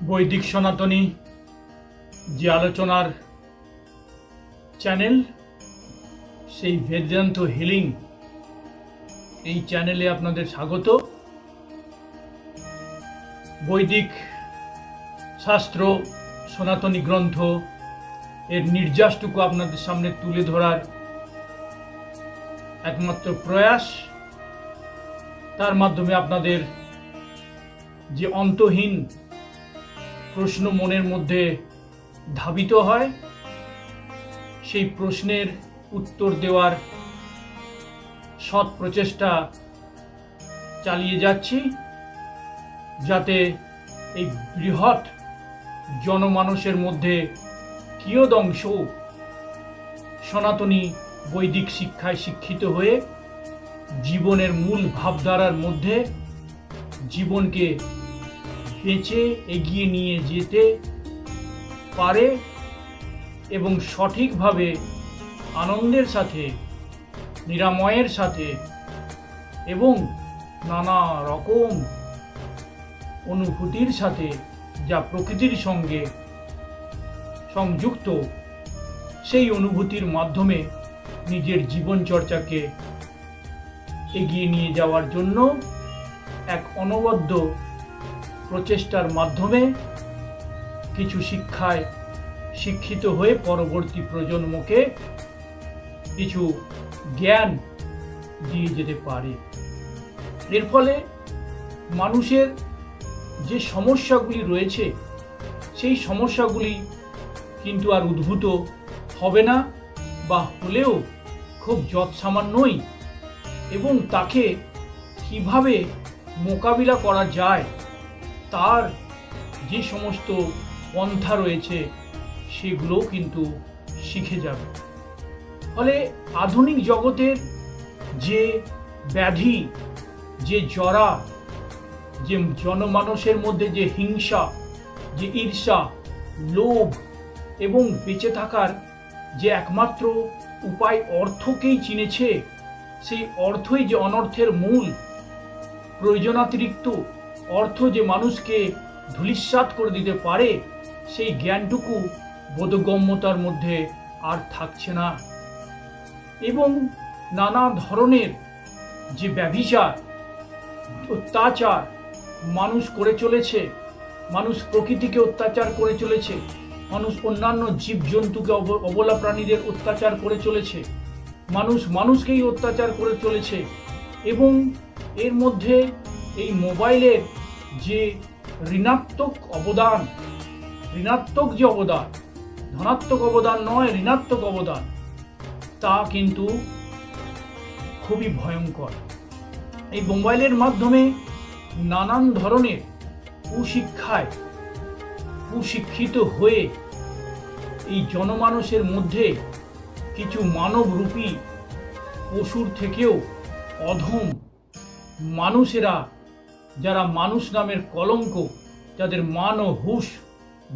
বৈদিক সনাতনী যে আলোচনার চ্যানেল, সেই বেদান্ত হিলিং এই চ্যানেলে আপনাদের স্বাগত। বৈদিক শাস্ত্র, সনাতনী গ্রন্থ এর নির্যাসটুকু আপনাদের সামনে তুলে ধরার একমাত্র প্রয়াস। তার মাধ্যমে আপনাদের যে অন্তহীন প্রশ্ন মনের মধ্যে ধাবিত হয়, সেই প্রশ্নের উত্তর দেওয়ার সৎ প্রচেষ্টা চালিয়ে যাচ্ছি, যাতে এই বৃহৎ জনমানসের মধ্যে কিয়দংশ সনাতনী বৈদিক শিক্ষায় শিক্ষিত হয়ে জীবনের মূল ভাবধারার মধ্যে জীবনকে বেঁচে এগিয়ে নিয়ে যেতে পারে এবং সঠিকভাবে আনন্দের সাথে, নিরাময়ের সাথে এবং নানা রকম অনুভূতির সাথে যা প্রকৃতির সঙ্গে সংযুক্ত, সেই অনুভূতির মাধ্যমে নিজের জীবনচর্চাকে এগিয়ে নিয়ে যাওয়ার জন্য এক অনবদ্য প্রচেষ্টার মাধ্যমে কিছু শিক্ষায় শিক্ষিত হয়ে পরবর্তী প্রজন্মকে কিছু জ্ঞান দিয়ে যেতে পারে। এর ফলে মানুষের যে সমস্যাগুলি রয়েছে, সেই সমস্যাগুলি কিন্তু আর উদ্ভূত হবে না, বা হলেও খুব যৎসামান্যই, এবং তাকে কিভাবে মোকাবিলা করা যায় তার যে সমস্ত পন্থা রয়েছে সেগুলোও কিন্তু শিখে যাবে। ফলে আধুনিক জগতের যে ব্যাধি, যে জরা, যে জনমানসের মধ্যে যে হিংসা, যে ঈর্ষা, লোভ এবং বেঁচে থাকার যে একমাত্র উপায় অর্থকেই চিনেছে, সেই অর্থই যে অনর্থের মূল, প্রয়োজনাতিরিক্ত অর্থ যে মানুষকে ধূলিসাৎ করে দিতে পারে, সেই জ্ঞানটুকু বোধগম্যতার মধ্যে আর থাকছে না। এবং নানা ধরনের যে ব্যভিচার, অত্যাচার মানুষ করে চলেছে, মানুষ প্রকৃতিকে অত্যাচার করে চলেছে, মানুষ অন্যান্য জীবজন্তুকে, অবলা প্রাণীদের অত্যাচার করে চলেছে, মানুষ মানুষকেই অত্যাচার করে চলেছে। এবং এর মধ্যে এই মোবাইলের যে ঋণাত্মক অবদান, ঋণাত্মক যে অবদান, ধনাত্মক অবদান নয়, ঋণাত্মক অবদান, তা কিন্তু খুবই ভয়ঙ্কর। এই মোবাইলের মাধ্যমে নানান ধরনের কুশিক্ষায় কুশিক্ষিত হয়ে এই জনমানসের মধ্যে কিছু মানবরূপী পশুর থেকেও অধম মানুষেরা, যারা মানুষ নামের কলঙ্ক, যাদের মান ও হুঁশ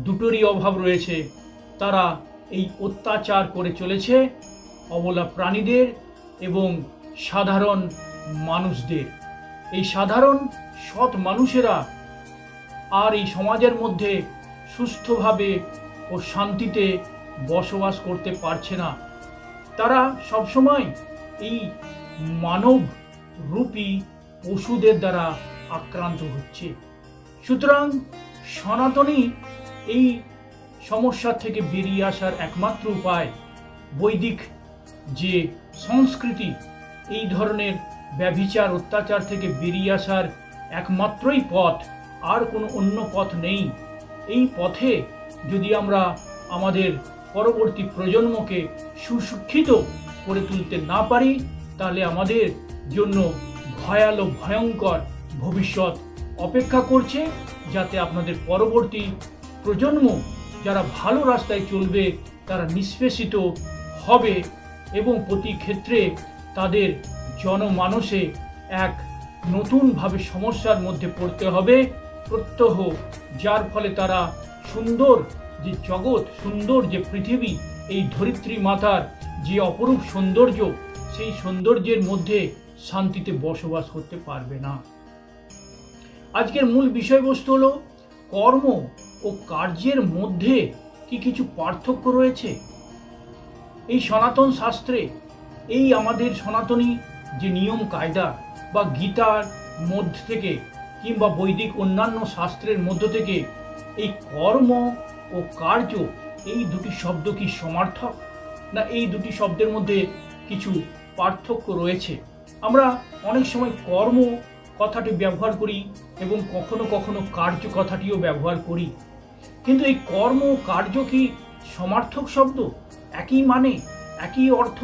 দুটোরই অভাব রয়েছে, তারা এই অত্যাচার করে চলেছে অবলা প্রাণীদের এবং সাধারণ মানুষদের। এই সাধারণ সৎ মানুষেরা আর এই সমাজের মধ্যে সুস্থভাবে ও শান্তিতে বসবাস করতে পারছে না। তারা সবসময় এই মানব রূপী পশুদের দ্বারা আক্রান্ত হচ্ছে। সুতরাং সনাতনী এই সমস্যা থেকে বেরিয়ে আসার একমাত্র উপায়, বৈদিক যে সংস্কৃতি, এই ধরনের ব্যভিচার অত্যাচার থেকে বেরিয়ে আসার একমাত্রই পথ, আর কোনো অন্য পথ নেই। এই পথে যদি আমরা আমাদের পরবর্তী প্রজন্মকে সুশিক্ষিত করে তুলতে না পারি, তাহলে আমাদের জন্য ভয়ালো ভয়ঙ্কর ভবিষ্যৎ অপেক্ষা করছে, যাতে আপনাদের পরবর্তী প্রজন্ম যারা ভালো রাস্তায় চলবে তারা নিষ্পেষিত হবে এবং প্রতি ক্ষেত্রে তাদের জনমানসে এক নতুনভাবে সমস্যার মধ্যে পড়তে হবে প্রত্যহ, যার ফলে তারা সুন্দর যে জগৎ, সুন্দর যে পৃথিবী, এই ধরিত্রী মাতার যে অপরূপ সৌন্দর্য, সেই সৌন্দর্যের মধ্যে শান্তিতে বসবাস করতে পারবে না। আজকের মূল বিষয়বস্তু হলো কর্ম ও কার্যের মধ্যে কি কিছু পার্থক্য রয়েছে? এই সনাতন শাস্ত্রে, এই আমাদের সনাতনী যে নিয়ম কায়দা বা গীতার মধ্যে থেকে কিংবা বৈদিক অন্যান্য শাস্ত্রের মধ্য থেকে এই কর্ম ও কার্য, এই দুটি শব্দ কি সমার্থক, না এই দুটি শব্দের মধ্যে কিছু পার্থক্য রয়েছে? আমরা অনেক সময় কর্ম কথাটি ব্যবহার করি এবং কখনো কখনো কার্য কথাটিও ব্যবহার করি, কিন্তু এই কর্ম ও কার্য কি সমার্থক শব্দ? একই মানে, একই অর্থ,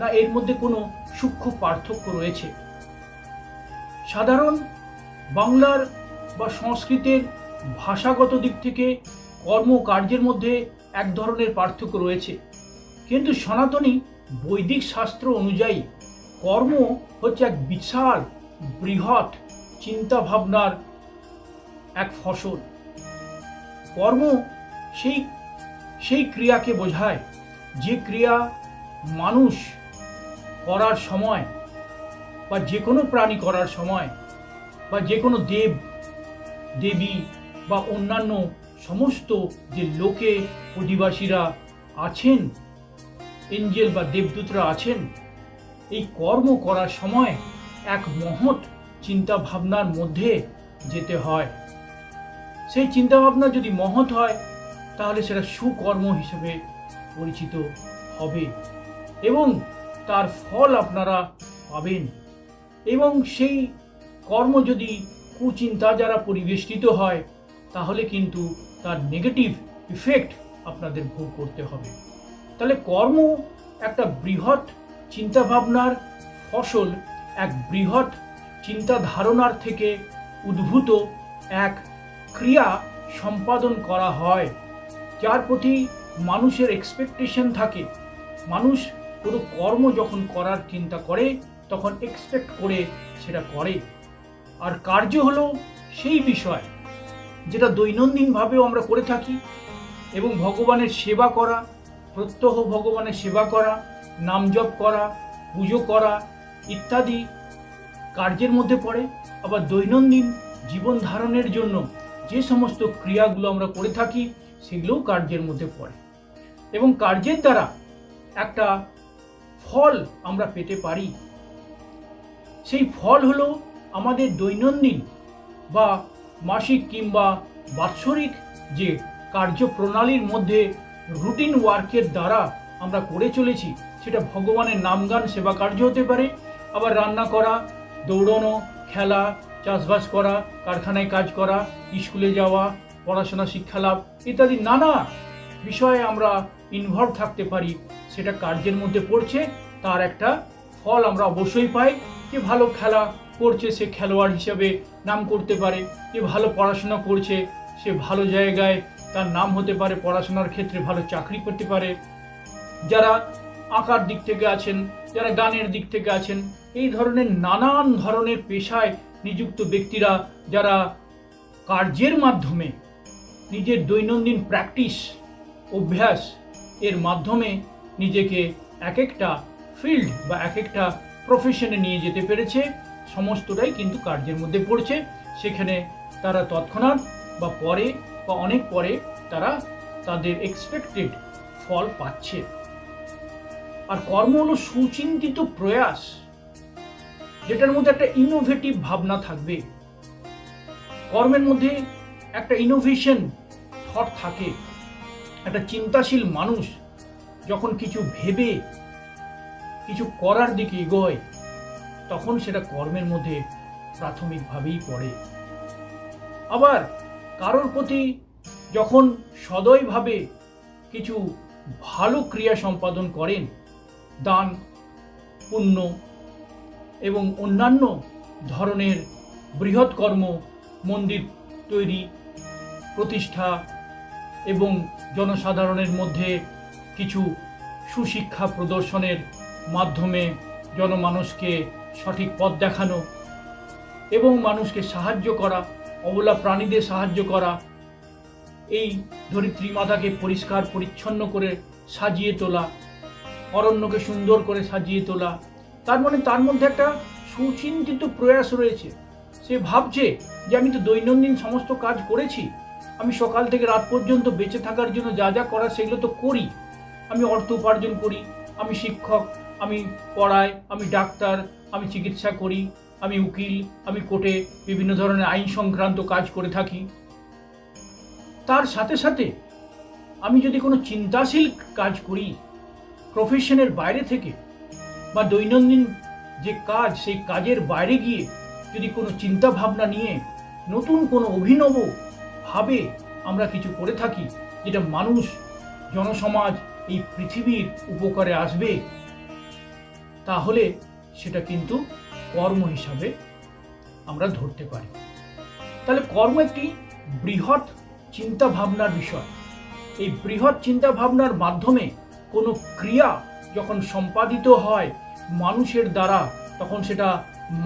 না এর মধ্যে কোনো সূক্ষ্ম পার্থক্য রয়েছে? সাধারণ বাংলার বা সংস্কৃতের ভাষাগত দিক থেকে কর্ম কার্যের মধ্যে এক ধরনের পার্থক্য রয়েছে, কিন্তু সনাতনী বৈদিক শাস্ত্র অনুযায়ী কর্ম হচ্ছে এক বিশাল বৃহৎ চিন্তা ভাবনার এক ফসল। কর্ম সেই ক্রিয়াকে বোঝায় যে ক্রিয়া মানুষ করার সময় বা যে কোনো প্রাণী করার সময় বা যে কোনো দেব দেবী বা অন্যান্য সমস্ত যে লোকে অধিবাসীরা আছেন, এঞ্জেল বা দেবদূতরা আছেন, এই কর্ম করার সময় এক মহৎ চিন্তা ভাবনার মধ্যে যেতে হয়। সেই চিন্তা ভাবনা যদি মহৎ হয় তাহলে সেটা সুকর্ম হিসেবে পরিচিত হবে এবং তার ফল আপনারা পাবেন। এবং সেই কর্ম যদি কুচিন্তা দ্বারা পরিবেষ্টিত হয় তাহলে কিন্তু তার নেগেটিভ ইফেক্ট আপনাদের ভোগ করতে হবে। তাহলে কর্ম একটা বৃহৎ চিন্তাভাবনার ফসল, এক বৃহৎ চিন্তা ধারণার থেকে উদ্ভূত এক ক্রিয়া সম্পাদন করা হয়, যার প্রতি মানুষের এক্সপেকটেশন থাকে। মানুষ কোনো কর্ম যখন করার চিন্তা করে তখন এক্সপেক্ট করে সেটা করে। আর কার্য হলো সেই বিষয় যেটা দৈনন্দিনভাবেও আমরা করে থাকি এবং ভগবানের সেবা করা, প্রত্যহ ভগবানের সেবা করা, নাম জপ করা, পুজো করা ইত্যাদি কার্যের মধ্যে পড়ে। আবার দৈনন্দিন জীবন ধারণের জন্য যে সমস্ত ক্রিয়াগুলো আমরা করে থাকি সেগুলোও কার্যের মধ্যে পড়ে এবং কার্যের দ্বারা একটা ফল আমরা পেতে পারি। সেই ফল হলো আমাদের দৈনন্দিন বা মাসিক কিংবা বাৎসরিক যে কার্যপ্রণালীর মধ্যে রুটিন ওয়ার্কের দ্বারা আমরা করে চলেছি, সেটা ভগবানের নামগান সেবা কার্য হতে পারে, আবার রান্না করা, দৌড়ানো, খেলা, চাষবাস করা, কারখানায় কাজ করা, স্কুলে যাওয়া, পড়াশোনা শিক্ষা লাভ ইত্যাদি নানা বিষয়ে আমরা ইনভলভ থাকতে পারি। সেটা কার্যের মধ্যে পড়ছে, তার একটা ফল আমরা অবশ্যই পাই। যে ভালো খেলা করছে সে খেলোয়াড় হিসেবে নাম করতে পারে, যে ভালো পড়াশোনা করছে সে ভালো জায়গায় তার নাম হতে পারে, পড়াশোনার ক্ষেত্রে ভালো চাকরি করতে পারে। যারা আঁকার দিক থেকে আছেন, যারা গানের দিক থেকে আছেন, এই ধরনের নানান ধরনের পেশায় নিযুক্ত ব্যক্তিরা যারা কার্যের মাধ্যমে নিজের দৈনন্দিন প্র্যাকটিস অভ্যাস এর মাধ্যমে নিজেকে এক একটা ফিল্ড বা এক একটা প্রফেশনে নিয়ে যেতে পেরেছে, সমস্তটাই কিন্তু কার্যের মধ্যে পড়ছে। সেখানে তারা তৎক্ষণাৎ বা পরে বা অনেক পরে তারা তাদের এক্সপেক্টেড ফল পাচ্ছে। আর কর্ম হলো সুচিন্তিত প্রয়াস, যেটার মধ্যে একটা ইনোভেটিভ ভাবনা থাকবে। কর্মের মধ্যে একটা ইনোভেশন থট থাকে। একটা চিন্তাশীল মানুষ যখন কিছু ভেবে কিছু করার দিকে এগোয় তখন সেটা কর্মের মধ্যে প্রাথমিকভাবেই পড়ে। আবার কারোর প্রতি যখন সদয়ভাবে কিছু ভালো ক্রিয়া সম্পাদন করেন, দান, পুণ্য এবং অন্যান্য ধরনের বৃহৎ কর্ম, মন্দির তৈরি, প্রতিষ্ঠা এবং জনসাধারণের মধ্যে কিছু সুশিক্ষা প্রদর্শনের মাধ্যমে জনমানুষকে সঠিক পথ দেখানো এবং মানুষকে সাহায্য করা, অবলা প্রাণীদের সাহায্য করা, এই ধরিত্রী মাতাকে পরিষ্কার পরিচ্ছন্ন করে সাজিয়ে তোলা, অরণ্যকে সুন্দর করে সাজিয়ে তোলা, তার মধ্যে একটা সুচিন্তিত প্রয়াস রয়েছে। সে ভাবছে যে আমি তো দৈনন্দিন সমস্ত কাজ করেছি, আমি সকাল থেকে রাত পর্যন্ত বেঁচে থাকার জন্য যা যা করার সেগুলো তো করি। আমি অর্থ উপার্জন করি, আমি শিক্ষক, আমি পড়াই, আমি ডাক্তার, আমি চিকিৎসা করি, আমি উকিল, আমি কোর্টে বিভিন্ন ধরনের আইন সংক্রান্ত কাজ করে থাকি। তার সাথে সাথে আমি যদি কোনো চিন্তাশীল কাজ করি প্রফেশনের বাইরে থেকে, বা দৈনন্দিন যে কাজ সেই কাজের বাইরে গিয়ে যদি কোনো চিন্তা ভাবনা নিয়ে নতুন কোনো অভিনব ভাবে আমরা কিছু করে থাকি, যেটা মানুষ, জনসমাজ, এই পৃথিবীর উপকারে আসবে, তাহলে সেটা কিন্তু কর্ম হিসাবে আমরা ধরতে পারি। তাহলে কর্ম একটি বৃহৎ চিন্তা ভাবনার বিষয়। এই বৃহৎ চিন্তা ভাবনার মাধ্যমে কোনো ক্রিয়া যখন সম্পাদিত হয় মানুষের দ্বারা, তখন সেটা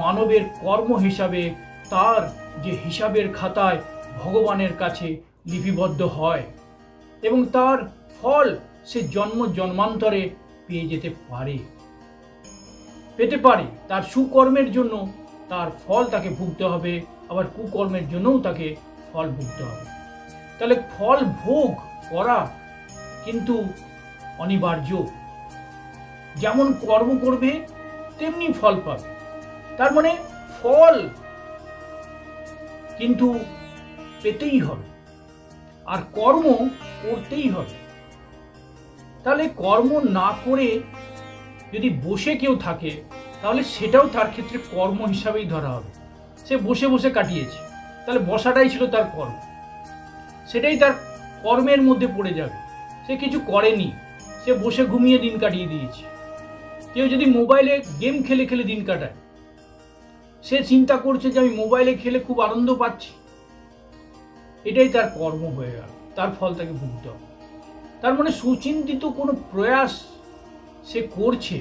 মানবের কর্ম হিসাবে তার যে হিসাবের খাতায় ভগবানের কাছে লিপিবদ্ধ হয়, এবং তার ফল সে জন্ম জন্মান্তরে পেতে পারে। তার সুকর্মের জন্য তার ফল তাকে ভুগতে হবে, আবার কুকর্মের জন্যও তাকে ফল ভুগতে হবে। তাহলে ফল ভোগ করা কিন্তু অনিবার্য। যেমন কর্ম করবে তেমনি ফল পাবে। তার মানে ফল কিন্তু পেতেই হবে, আর কর্ম করতেই হবে। তাহলে কর্ম না করে যদি বসে কেউ থাকে, তাহলে সেটাও তার ক্ষেত্রে কর্ম হিসাবেই ধরা হবে। সে বসে বসে কাটিয়েছে, তাহলে বসাটাই ছিল তার কর্ম, সেটাই তার কর্মের মধ্যে পড়ে যাবে। সে কিছু করেনি, সে বসে ঘুমিয়ে দিন কাটিয়ে দিয়েছে। কেউ যদি মোবাইলে গেম খেলে খেলে দিন কাটায়, সে চিন্তা করছে যে আমি মোবাইলে খেলে খুব আনন্দ পাচ্ছি, এটাই তার কর্ম হয়ে গেল, তার ফল তাকে ভুগতে হবে। তার মানে সুচিন্তিত কোনো প্রয়াস সে করছে,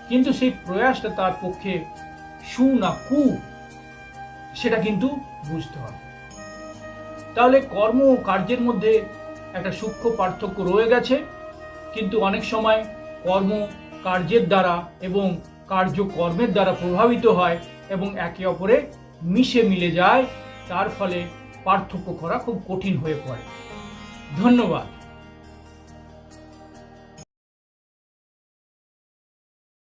কিন্তু সেই প্রয়াসটা তার পক্ষে সু না কু, সেটা কিন্তু বুঝতে হবে। তাহলে কর্ম ও কার্যের মধ্যে একটা সূক্ষ্ম পার্থক্য রয়ে গেছে, কিন্তু অনেক সময় কর্ম কার্যের দ্বারা এবং কার্য কর্মের দ্বারা প্রভাবিত হয় এবং একে অপরে মিলে যায়। তার ফলে পার্থক্য করা খুব কঠিন হয়ে পড়ে। ধন্যবাদ।